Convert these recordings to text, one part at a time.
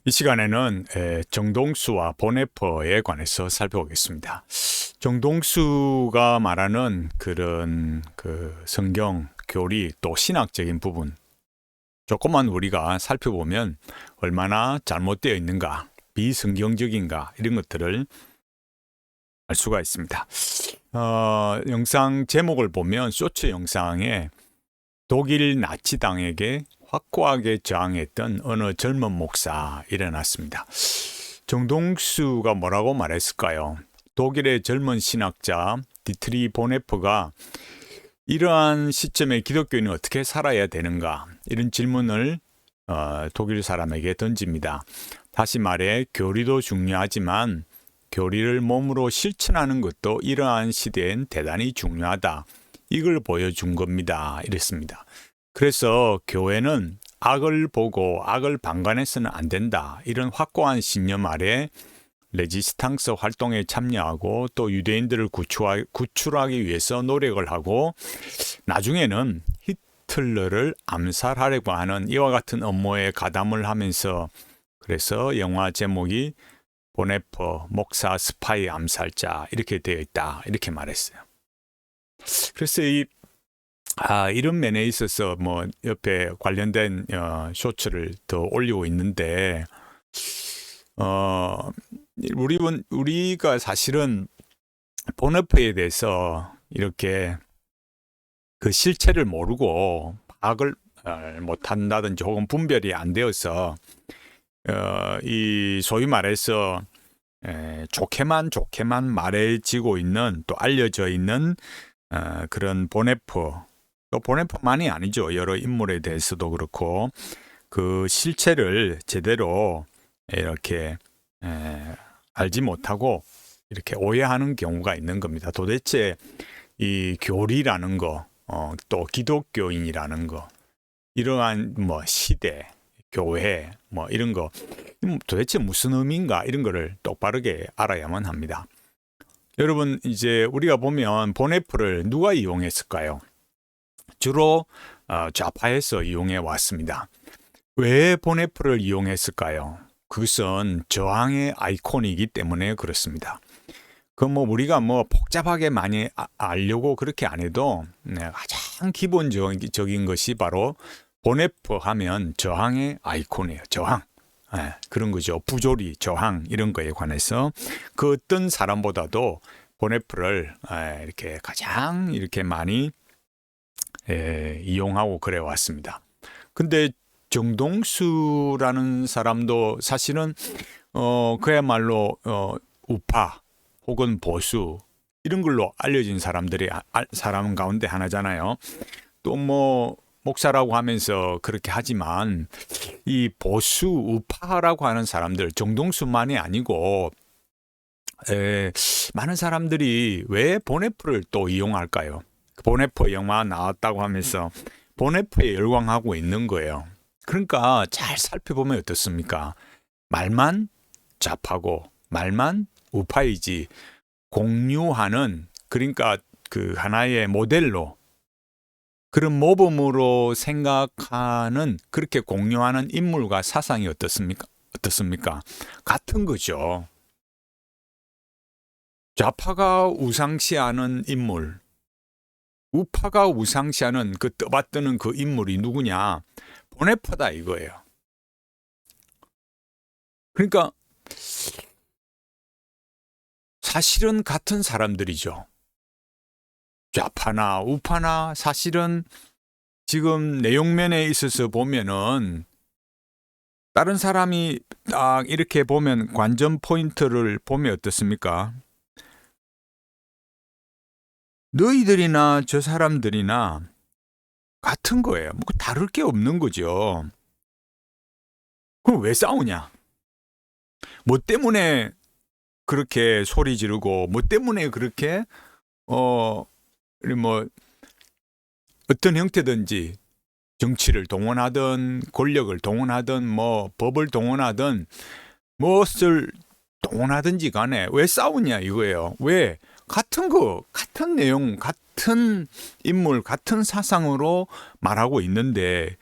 이 시간에는 정동수와 보네퍼에 관해서 살펴보겠습니다. 정동수가 말하는 그런 성경 교리 또 신학적인 부분, 조금만 우리가 살펴보면 얼마나 잘못되어 있는가, 비성경적인가 이런 것들을 알 수가 있습니다. 영상 제목을 보면 쇼츠 영상에 독일 나치당에게 확고하게 저항했던 어느 젊은 목사 일어났습니다. 정동수가 뭐라고 말했을까요? 독일의 젊은 신학자 디트리 보네퍼가 이러한 시점에 기독교인은 어떻게 살아야 되는가? 이런 질문을 독일 사람에게 던집니다. 다시 말해 교리도 중요하지만 교리를 몸으로 실천하는 것도 이러한 시대엔 대단히 중요하다. 이걸 보여준 겁니다. 이랬습니다. 그래서 교회는 악을 보고 악을 방관해서는 안 된다. 이런 확고한 신념 아래 레지스탕스 활동에 참여하고 또 유대인들을 구출하기 위해서 노력을 하고 나중에는 히틀러를 암살하려고 하는 이와 같은 업무에 가담을 하면서 그래서 영화 제목이 보네퍼 목사 스파이 암살자 이렇게 되어 있다. 이렇게 말했어요. 그래서 이런 면에 있어서 뭐 옆에 관련된 쇼츠를 더 올리고 있는데 우리가 사실은 보네퍼에 대해서 이렇게 그 실체를 모르고 파악을 못한다든지 혹은 분별이 안 되어서 이 소위 말해서 좋게만 말해지고 있는 또 알려져 있는 그런 보네퍼 또 보네퍼만이 아니죠. 여러 인물에 대해서도 그렇고 그 실체를 제대로 이렇게 알지 못하고 이렇게 오해하는 경우가 있는 겁니다. 도대체 이 교리라는 거, 또 기독교인이라는 거, 이러한 뭐 시대, 교회, 뭐 이런 거 도대체 무슨 의미인가 이런 거를 똑바르게 알아야만 합니다. 여러분 이제 우리가 보면 보네퍼를 누가 이용했을까요? 주로 좌파에서 이용해 왔습니다. 왜 보네퍼를 이용했을까요? 그것은 저항의 아이콘이기 때문에 그렇습니다. 우리가 복잡하게 많이 알려고 그렇게 안 해도 가장 기본적인 것이 바로 보네퍼 하면 저항의 아이콘이에요. 저항. 그런 거죠. 부조리, 저항 이런 거에 관해서 그 어떤 사람보다도 보네퍼를 이렇게 가장 이렇게 많이 이용하고 그래 왔습니다. 근데 정동수라는 사람도 사실은 그야말로 우파 혹은 보수 이런 걸로 알려진 사람 가운데 하나잖아요. 또 목사라고 하면서 그렇게 하지만 이 보수 우파라고 하는 사람들 정동수만이 아니고 많은 사람들이 왜 보네퍼를 또 이용할까요? 보네퍼 영화 나왔다고 하면서 보네퍼에 열광하고 있는 거예요. 그러니까 잘 살펴보면 어떻습니까? 말만 좌파고 말만 우파이지 공유하는 그러니까 그 하나의 모델로 그런 모범으로 생각하는 그렇게 공유하는 인물과 사상이 어떻습니까? 같은 거죠. 좌파가 우상시하는 인물, 우파가 우상시하는 그 떠받드는 그 인물이 누구냐? 보네퍼다 이거예요. 그러니까 사실은 같은 사람들이죠. 좌파나 우파나 사실은 지금 내용면에 있어서 보면은 다른 사람이 딱 이렇게 보면 관전 포인트를 보면 어떻습니까? 너희들이나 저 사람들이나 같은 거예요. 다를 게 없는 거죠. 그럼 왜 싸우냐? 뭐 때문에 그렇게 소리 지르고 뭐 때문에 그렇게 어떤 형태든지 정치를 동원하든 권력을 동원하든 법을 동원하든 무엇을 동원하든지 간에 왜 싸우냐 이거예요. 왜? 같은 내용, 같은 인물, 같은 사상으로 말하고 있는데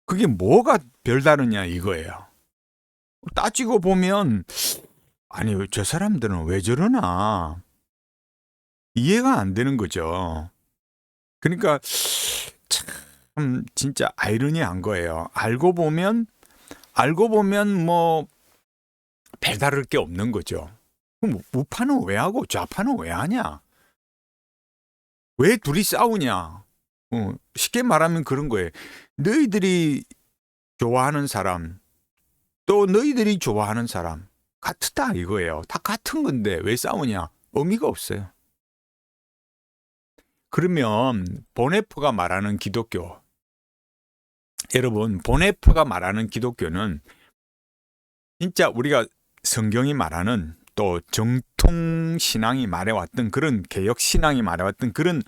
그게 뭐가 별다르냐 이거예요. 따지고 보면 아니 저 사람들은 왜 저러나 이해가 안 되는 거죠. 그러니까 참 진짜 아이러니한 거예요. 알고 보면 뭐 배다를 게 없는 거죠. 그럼 우파는 왜 하고 좌파는 왜 하냐? 왜 둘이 싸우냐? 쉽게 말하면 그런 거예요. 너희들이 좋아하는 사람, 또 너희들이 좋아하는 사람 같다 이거예요. 다 같은 건데 왜 싸우냐? 의미가 없어요. 그러면 보네프가 말하는 기독교, 여러분 보네프가 말하는 기독교는 진짜 우리가 성경이 말하는 또 정통 신앙이 말해왔던 그런 개혁 신앙이 말해왔던 그런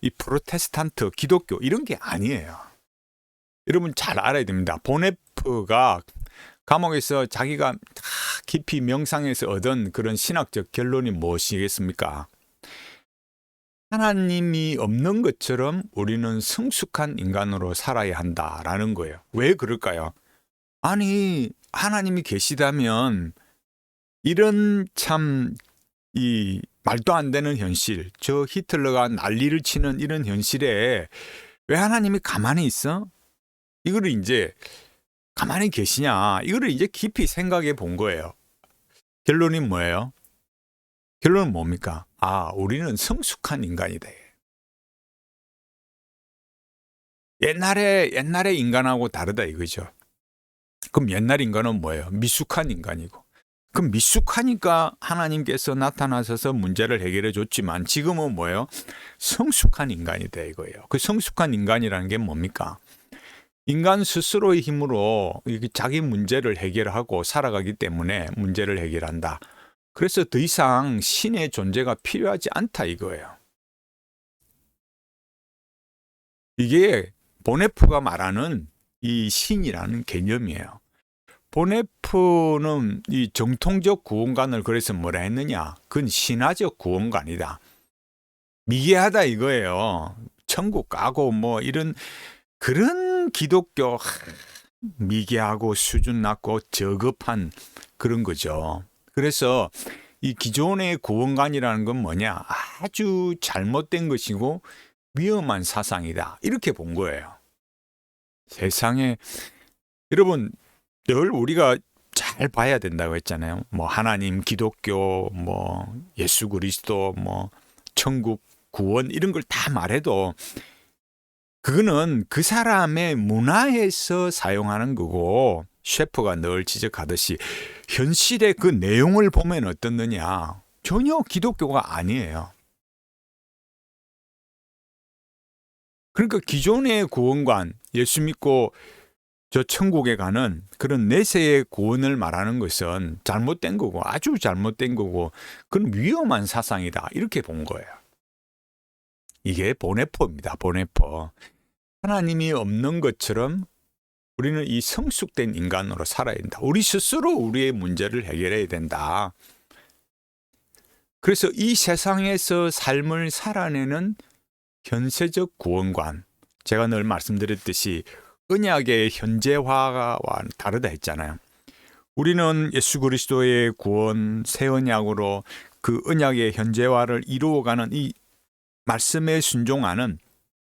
이 프로테스탄트 기독교 이런 게 아니에요. 여러분 잘 알아야 됩니다. 보네프가 감옥에서 자기가 깊이 명상해서 얻은 그런 신학적 결론이 무엇이겠습니까? 하나님이 없는 것처럼 우리는 성숙한 인간으로 살아야 한다라는 거예요. 왜 그럴까요? 아니 하나님이 계시다면 이런 참 이 말도 안 되는 현실, 저 히틀러가 난리를 치는 이런 현실에 왜 하나님이 가만히 있어? 이거를 이제 가만히 계시냐? 이거를 이제 깊이 생각해 본 거예요. 결론이 뭐예요? 결론은 뭡니까? 아, 우리는 성숙한 인간이다. 옛날에 인간하고 다르다 이거죠. 그럼 옛날 인간은 뭐예요? 미숙한 인간이고. 그럼 미숙하니까 하나님께서 나타나셔서 문제를 해결해 줬지만 지금은 뭐예요? 성숙한 인간이다 이거예요. 그 성숙한 인간이라는 게 뭡니까? 인간 스스로의 힘으로 자기 문제를 해결하고 살아가기 때문에 문제를 해결한다. 그래서 더 이상 신의 존재가 필요하지 않다 이거예요. 이게 보네프가 말하는 이 신이라는 개념이에요. 보네프는 이 정통적 구원관을 그래서 뭐라 했느냐? 그건 신화적 구원관이다. 미개하다 이거예요. 천국 가고 뭐 이런 그런 기독교 미개하고 수준 낮고 저급한 그런 거죠. 그래서 이 기존의 구원관이라는 건 뭐냐? 아주 잘못된 것이고 위험한 사상이다. 이렇게 본 거예요. 세상에 여러분 늘 우리가 잘 봐야 된다고 했잖아요. 뭐 하나님, 기독교, 뭐 예수 그리스도, 뭐 천국, 구원 이런 걸 다 말해도 그거는 그 사람의 문화에서 사용하는 거고 셰프가 늘 지적하듯이 현실의 그 내용을 보면 어떻느냐? 전혀 기독교가 아니에요. 그러니까 기존의 구원관, 예수 믿고 저 천국에 가는 그런 내세의 구원을 말하는 것은 잘못된 거고 아주 잘못된 거고 그건 위험한 사상이다 이렇게 본 거예요. 이게 보네포입니다. 보네포. 하나님이 없는 것처럼 우리는 이 성숙된 인간으로 살아야 된다. 우리 스스로 우리의 문제를 해결해야 된다. 그래서 이 세상에서 삶을 살아내는 현세적 구원관, 제가 늘 말씀드렸듯이 언약의 현재화와 다르다 했잖아요. 우리는 예수 그리스도의 구원, 새 언약으로 그 언약의 현재화를 이루어가는 이 말씀에 순종하는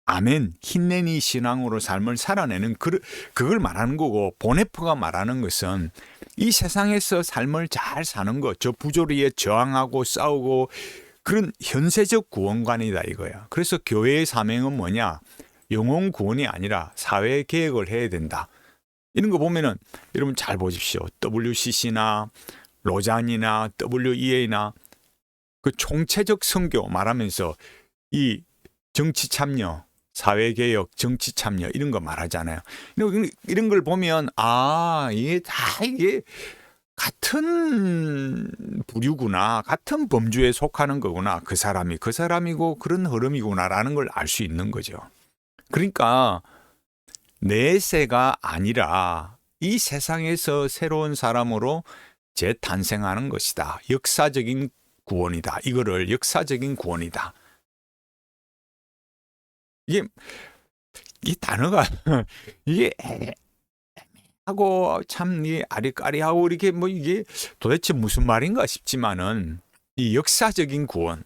아멘, 힘내니 신앙으로 삶을 살아내는 그걸 말하는 거고 보네프가 말하는 것은 이 세상에서 삶을 잘 사는 것, 저 부조리에 저항하고 싸우고 그런 현세적 구원관이다 이거야. 그래서 교회의 사명은 뭐냐? 영혼 구원이 아니라 사회 개혁을 해야 된다. 이런 거 보면은 여러분 잘 보십시오. WCC나 로잔이나 WEA나 그 총체적 선교 말하면서 이 정치 참여, 사회 개혁, 정치 참여 이런 거 말하잖아요. 이런 걸 보면 이게 다 이게 같은 부류구나, 같은 범주에 속하는 거구나. 그 사람이 그 사람이고 그런 흐름이구나라는 걸 알 수 있는 거죠. 그러니까 내세가 아니라 이 세상에서 새로운 사람으로 재탄생하는 것이다. 역사적인 구원이다. 이거를 역사적인 구원이다. 이게 이 단어가 이게 하고 참 아리까리하고 이렇게 뭐 이게 도대체 무슨 말인가 싶지만은 이 역사적인 구원,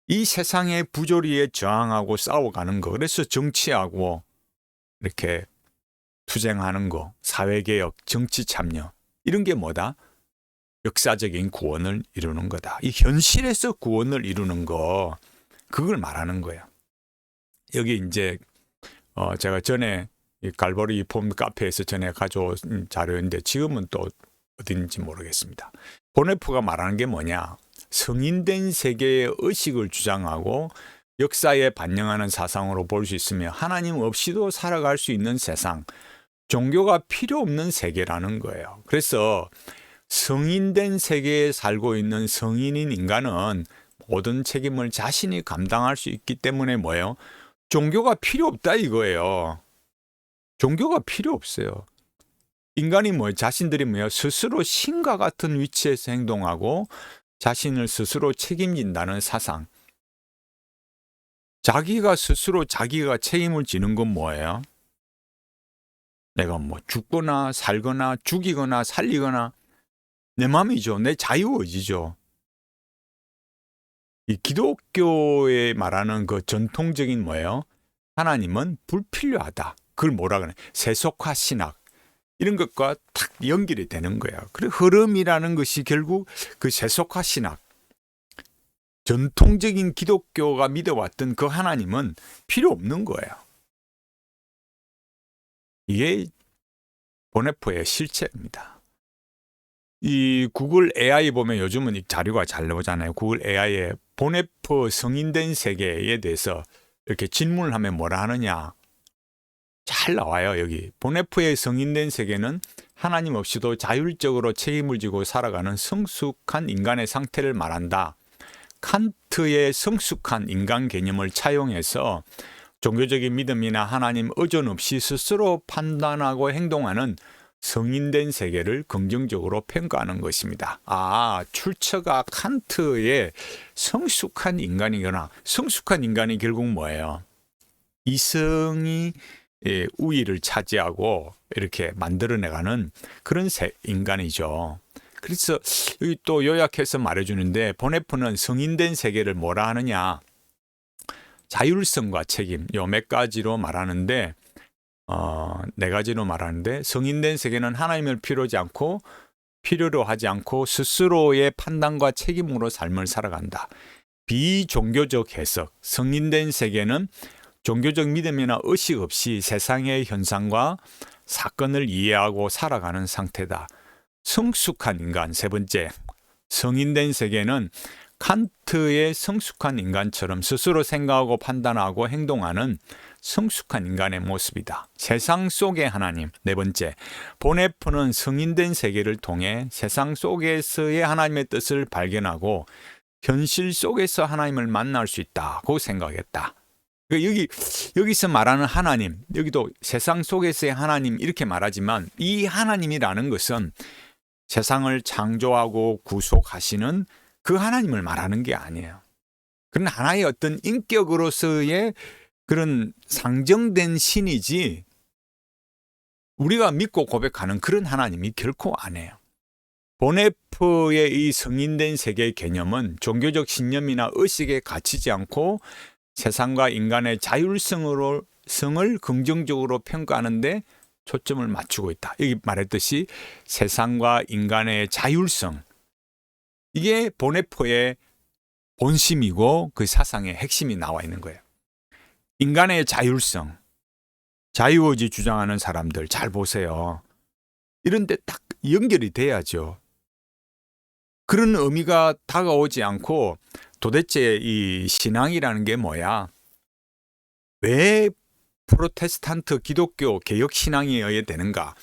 이 세상의 부조리에 저항하고 싸워가는 거, 그래서 정치하고 이렇게 투쟁하는 거, 사회개혁, 정치 참여 이런 게 뭐다? 역사적인 구원을 이루는 거다. 이 현실에서 구원을 이루는 거, 그걸 말하는 거예요. 여기 이제 제가 전에 이 갈보리 폼 카페에서 전에 가져온 자료인데 지금은 또 어딘지 모르겠습니다. 보네프가 말하는 게 뭐냐? 성인된 세계의 의식을 주장하고 역사에 반영하는 사상으로 볼 수 있으며 하나님 없이도 살아갈 수 있는 세상, 종교가 필요 없는 세계라는 거예요. 그래서 성인된 세계에 살고 있는 성인인 인간은 모든 책임을 자신이 감당할 수 있기 때문에 뭐예요? 종교가 필요 없다 이거예요. 종교가 필요 없어요. 인간이 자신들이 스스로 신과 같은 위치에서 행동하고 자신을 스스로 책임진다는 사상. 자기가 스스로 자기가 책임을 지는 건 뭐예요? 내가 죽거나 살거나 죽이거나 살리거나 내 마음이죠. 내 자유의지죠. 이 기독교에 말하는 그 전통적인 뭐예요? 하나님은 불필요하다. 그걸 뭐라 그래? 세속화 신학. 이런 것과 탁 연결이 되는 거예요. 그래 흐름이라는 것이 결국 그 세속화 신학. 전통적인 기독교가 믿어왔던 그 하나님은 필요 없는 거예요. 이게 보네프의 실체입니다. 이 구글 AI 보면 요즘은 이 자료가 잘 나오잖아요. 구글 AI에 보네프 성인된 세계에 대해서 이렇게 질문을 하면 뭐라 하느냐. 잘 나와요. 여기 보네프의 성인된 세계는 하나님 없이도 자율적으로 책임을 지고 살아가는 성숙한 인간의 상태를 말한다. 칸트의 성숙한 인간 개념을 차용해서 종교적인 믿음이나 하나님 의존 없이 스스로 판단하고 행동하는 성인된 세계를 긍정적으로 평가하는 것입니다. 출처가 칸트의 성숙한 인간이거나 성숙한 인간이 결국 뭐예요? 이성이 우위를 차지하고 이렇게 만들어내가는 그런 인간이죠. 그래서 여기 또 요약해서 말해주는데 보네프는 성인된 세계를 뭐라 하느냐? 자율성과 책임 요 몇 가지로 말하는데 네 가지로 말하는데 성인된 세계는 하나님을 필요로 하지 않고 스스로의 판단과 책임으로 삶을 살아간다. 비종교적 해석 성인된 세계는 종교적 믿음이나 의식 없이 세상의 현상과 사건을 이해하고 살아가는 상태다. 성숙한 인간 세 번째 성인된 세계는 칸트의 성숙한 인간처럼 스스로 생각하고 판단하고 행동하는 성숙한 인간의 모습이다. 세상 속의 하나님 네 번째 보네프는 성인된 세계를 통해 세상 속에서의 하나님의 뜻을 발견하고 현실 속에서 하나님을 만날 수 있다고 생각했다. 여기서 말하는 하나님, 여기도 세상 속에서의 하나님 이렇게 말하지만 이 하나님이라는 것은 세상을 창조하고 구속하시는 그 하나님을 말하는 게 아니에요. 그런 하나의 어떤 인격으로서의 그런 상정된 신이지 우리가 믿고 고백하는 그런 하나님이 결코 아니에요. 보네프의 이 성인된 세계의 개념은 종교적 신념이나 의식에 갇히지 않고 세상과 인간의 자율성을 긍정적으로 평가하는데 초점을 맞추고 있다. 여기 말했듯이 세상과 인간의 자율성 이게 보네프의 본심이고 그 사상의 핵심이 나와 있는 거예요. 인간의 자율성, 자유의지 주장하는 사람들 잘 보세요. 이런 데 딱 연결이 돼야죠. 그런 의미가 다가오지 않고 도대체 이 신앙이라는 게 뭐야? 왜 프로테스탄트 기독교 개혁 신앙이어야 되는가?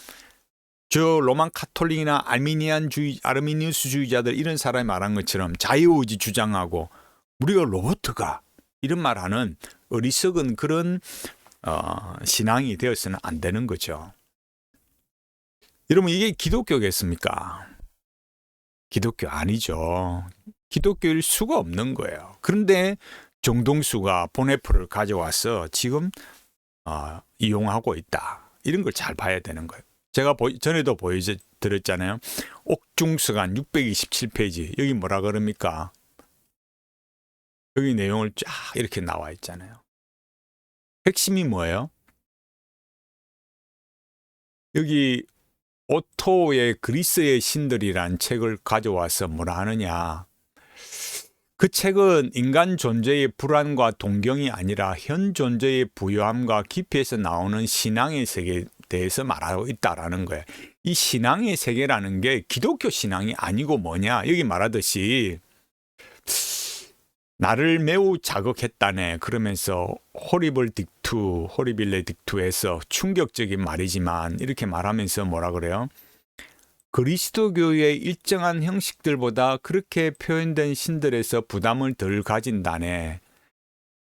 저 로만 카톨릭이나 아르미니우스주의자들 이런 사람이 말한 것처럼 자유의지 주장하고 우리가 로봇가 이런 말하는 어리석은 그런 신앙이 되어서는 안 되는 거죠. 여러분 이게 기독교겠습니까? 기독교 아니죠. 기독교일 수가 없는 거예요. 그런데 정동수가 보네프를 가져와서 지금 이용하고 있다. 이런 걸 잘 봐야 되는 거예요. 제가 전에도 보여드렸잖아요. 옥중서간 627페이지. 여기 뭐라 그럽니까? 여기 내용을 쫙 이렇게 나와 있잖아요. 핵심이 뭐예요? 여기 오토의 그리스의 신들이란 책을 가져와서 뭐라 하느냐. 그 책은 인간 존재의 불안과 동경이 아니라 현 존재의 부요함과 깊이에서 나오는 신앙의 세계에 대해서 말하고 있다라는 거예요. 이 신앙의 세계라는 게 기독교 신앙이 아니고 뭐냐. 여기 말하듯이 나를 매우 자극했다네. 그러면서 호리빌레 딕투에서 충격적인 말이지만 이렇게 말하면서 뭐라 그래요? 그리스도교의 일정한 형식들보다 그렇게 표현된 신들에서 부담을 덜 가진다네.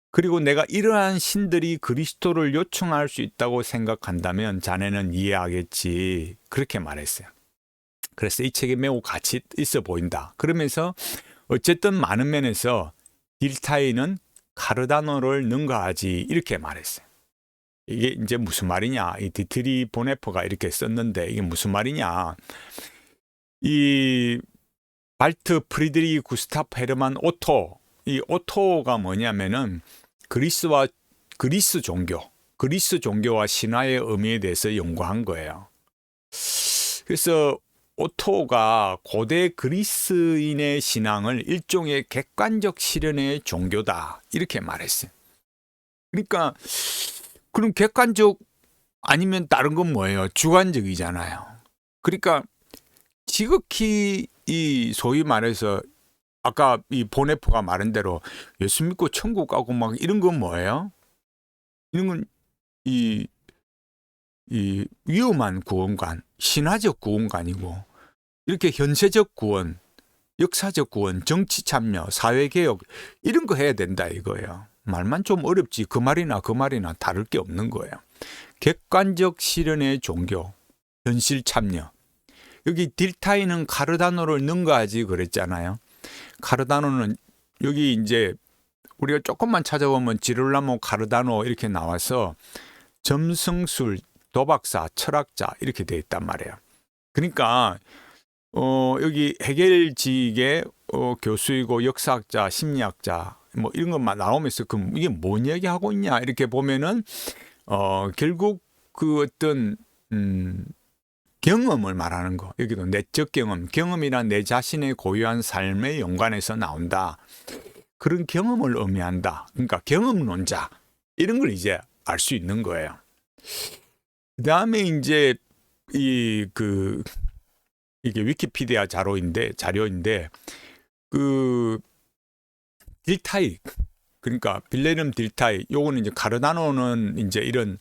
그리고 내가 이러한 신들이 그리스도를 요청할 수 있다고 생각한다면 자네는 이해하겠지. 그렇게 말했어요. 그래서 이 책이 매우 가치 있어 보인다. 그러면서 어쨌든 많은 면에서 딜타이는 카르다노를 능가하지 이렇게 말했어요. 이게 이제 무슨 말이냐. 이 디트리 보네퍼가 이렇게 썼는데 이게 무슨 말이냐. 이 발트 프리드리 구스타프 헤르만 오토, 이 오토가 뭐냐면은 그리스 종교와 신화의 의미에 대해서 연구한 거예요. 그래서 오토가 고대 그리스인의 신앙을 일종의 객관적 실현의 종교다 이렇게 말했어요. 그러니까 그럼 객관적 아니면 다른 건 뭐예요? 주관적이잖아요. 그러니까 지극히 이 소위 말해서 아까 이 보네포가 말한 대로 예수 믿고 천국 가고 막 이런 건 뭐예요? 이런 건 이 위험한 구원관, 신화적 구원관이고 이렇게 현세적 구원, 역사적 구원, 정치 참여, 사회 개혁 이런 거 해야 된다 이거예요. 말만 좀 어렵지 그 말이나 다를 게 없는 거예요. 객관적 실현의 종교, 현실 참여. 여기 딜타이는 카르다노를 능가하지 그랬잖아요. 카르다노는 여기 이제 우리가 조금만 찾아보면 지롤라모 카르다노 이렇게 나와서 점성술, 도박사, 철학자 이렇게 돼 있단 말이에요. 그러니까 여기 해겔직의 교수이고 역사학자, 심리학자 뭐 이런 것만 나오면서 그럼 이게 뭔 얘기하고 있냐 이렇게 보면은 결국 그 어떤 경험을 말하는 거. 여기도 내적 경험이란 내 자신의 고유한 삶의 연관에서 나온다. 그런 경험을 의미한다. 그러니까 경험론자 이런 걸 이제 알 수 있는 거예요. 그다음에 이제 이게 위키피디아 자료인데 그 딜타이 그러니까 빌레름 딜타이 요거는 이제 카르다노는 이제 이런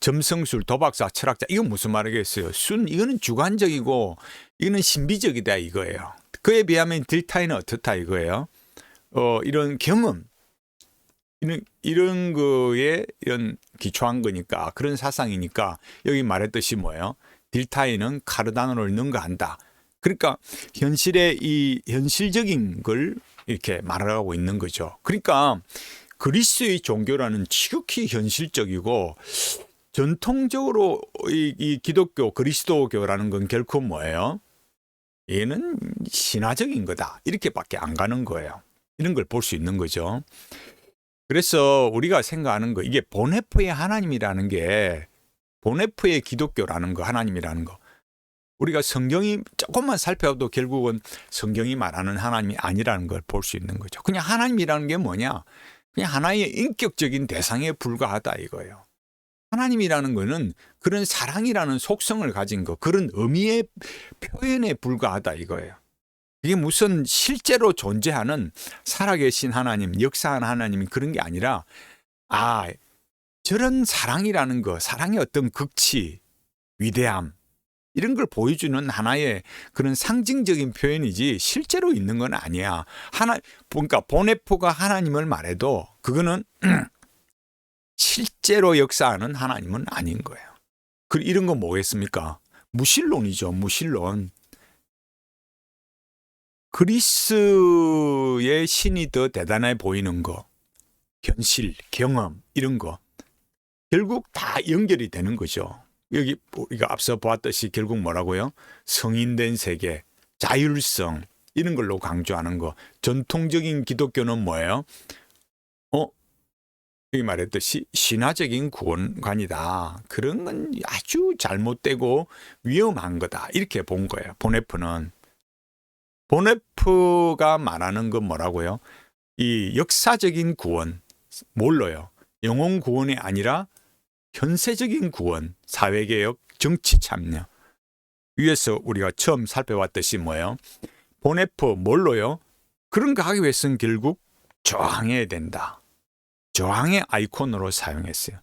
점성술, 도박사, 철학자 이건 무슨 말이겠어요? 이거는 주관적이고 이거는 신비적이다 이거예요. 그에 비하면 딜타이는 어떻다 이거예요? 이런 경험 이런 거에 이런 기초한 거니까 그런 사상이니까 여기 말했듯이 뭐예요? 딜타이는 카르다노를 능가한다. 그러니까 현실적인 걸 이렇게 말하고 있는 거죠. 그러니까 그리스의 종교라는 지극히 현실적이고 전통적으로 이 기독교 그리스도교라는 건 결코 뭐예요? 얘는 신화적인 거다. 이렇게밖에 안 가는 거예요. 이런 걸 볼 수 있는 거죠. 그래서 우리가 생각하는 거 이게 보네프의 하나님이라는 게 보네프의 기독교라는 거 하나님이라는 거 우리가 성경이 조금만 살펴도 결국은 성경이 말하는 하나님이 아니라는 걸 볼 수 있는 거죠. 그냥 하나님이라는 게 뭐냐? 그냥 하나의 인격적인 대상에 불과하다 이거예요. 하나님이라는 거는 그런 사랑이라는 속성을 가진 거, 그런 의미의 표현에 불과하다 이거예요. 이게 무슨 실제로 존재하는 살아계신 하나님, 역사하는 하나님이 그런 게 아니라 저런 사랑이라는 거, 사랑의 어떤 극치, 위대함 이런 걸 보여주는 하나의 그런 상징적인 표현이지 실제로 있는 건 아니야. 그러니까 보네포가 하나님을 말해도 그거는 실제로 역사하는 하나님은 아닌 거예요. 이런 건 뭐겠습니까? 무신론이죠. 무신론. 그리스의 신이 더 대단해 보이는 거, 현실, 경험 이런 거 결국 다 연결이 되는 거죠. 여기 우리가 앞서 보았듯이 결국 뭐라고요? 성인된 세계, 자율성 이런 걸로 강조하는 거. 전통적인 기독교는 뭐예요? 여기 말했듯이 신화적인 구원관이다. 그런 건 아주 잘못되고 위험한 거다. 이렇게 본 거예요. 보네프는. 보네프가 말하는 건 뭐라고요? 이 역사적인 구원, 뭘로요? 영혼 구원이 아니라 현세적인 구원, 사회개혁, 정치 참여. 위에서 우리가 처음 살펴봤듯이 뭐예요? 보네프 뭘로요? 그런 거 하기 위해서는 결국 저항해야 된다. 저항의 아이콘으로 사용했어요.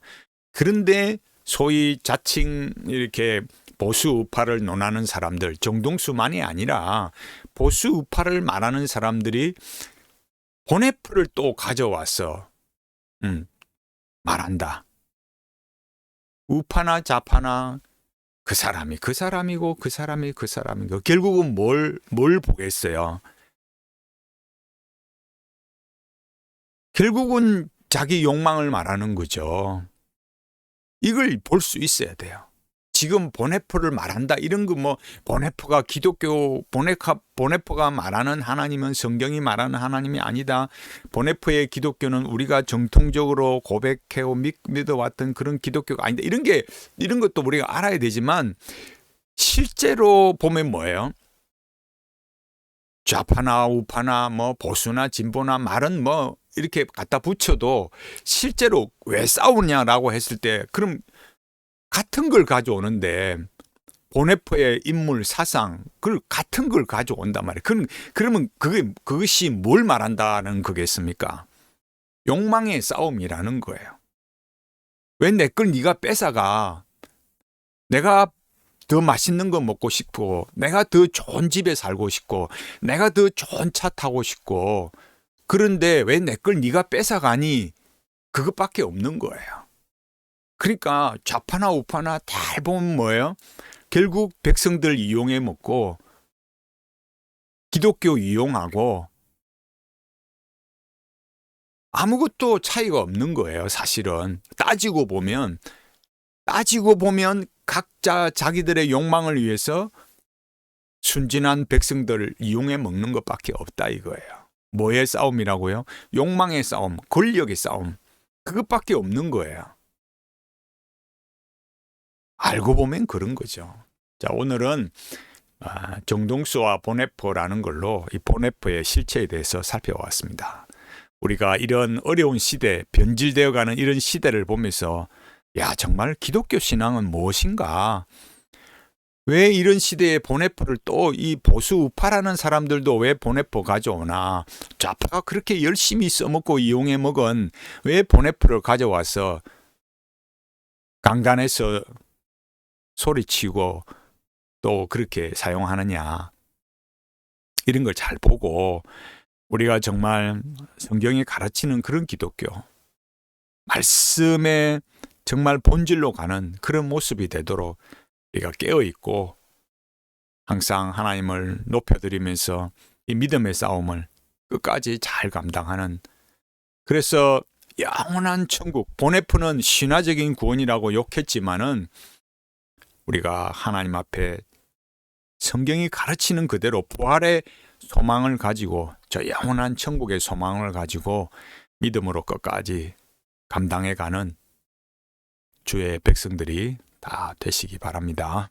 그런데 소위 자칭 이렇게 보수 우파를 논하는 사람들, 정동수만이 아니라 보수 우파를 말하는 사람들이 보네프를 또 가져와서 말한다. 우파나 좌파나 그 사람이 그 사람이고 그 사람이 그 사람이고 결국은 뭘 보겠어요? 결국은 자기 욕망을 말하는 거죠. 이걸 볼 수 있어야 돼요. 지금 보네프를 말한다 이런 거 뭐 보네프가 기독교 보네프가 말하는 하나님은 성경이 말하는 하나님이 아니다. 보네프의 기독교는 우리가 정통적으로 고백해오 믿어왔던 그런 기독교가 아니다. 이런 것도 우리가 알아야 되지만 실제로 보면 뭐예요? 좌파나 우파나 뭐 보수나 진보나 말은 뭐 이렇게 갖다 붙여도 실제로 왜 싸우냐라고 했을 때 그럼 같은 걸 가져오는데 보네프의 인물 사상 그걸 같은 걸 가져온단 말이에요. 그러면 그것이 뭘 말한다는 거겠습니까? 욕망의 싸움이라는 거예요. 왜 내 걸 네가 뺏어가? 내가 더 맛있는 거 먹고 싶고 내가 더 좋은 집에 살고 싶고 내가 더 좋은 차 타고 싶고 그런데 왜 내 걸 네가 뺏어가니? 그것밖에 없는 거예요. 그러니까 좌파나 우파나 다 보면 뭐예요? 결국 백성들 이용해 먹고 기독교 이용하고 아무것도 차이가 없는 거예요. 사실은 따지고 보면 각자 자기들의 욕망을 위해서 순진한 백성들을 이용해 먹는 것밖에 없다 이거예요. 뭐의 싸움이라고요? 욕망의 싸움, 권력의 싸움. 그것밖에 없는 거예요. 알고 보면 그런 거죠. 자, 오늘은 정동수와 보네프라는 걸로 이 보네프의 실체에 대해서 살펴봤습니다. 우리가 이런 어려운 시대, 변질되어가는 이런 시대를 보면서 야, 정말 기독교 신앙은 무엇인가? 왜 이런 시대에 보네프를 또 이 보수 우파라는 사람들도 왜 보네프 가져오나? 좌파가 그렇게 열심히 써먹고 이용해 먹은 왜 보네프를 가져와서 강단에서 소리치고 또 그렇게 사용하느냐? 이런 걸 잘 보고 우리가 정말 성경이 가르치는 그런 기독교, 말씀의 정말 본질로 가는 그런 모습이 되도록 우리가 깨어있고 항상 하나님을 높여드리면서 이 믿음의 싸움을 끝까지 잘 감당하는, 그래서 영원한 천국, 보네프는 신화적인 구원이라고 욕했지만은 우리가 하나님 앞에 성경이 가르치는 그대로 부활의 소망을 가지고 저 영원한 천국의 소망을 가지고 믿음으로 끝까지 감당해가는 주의 백성들이 다 되시기 바랍니다.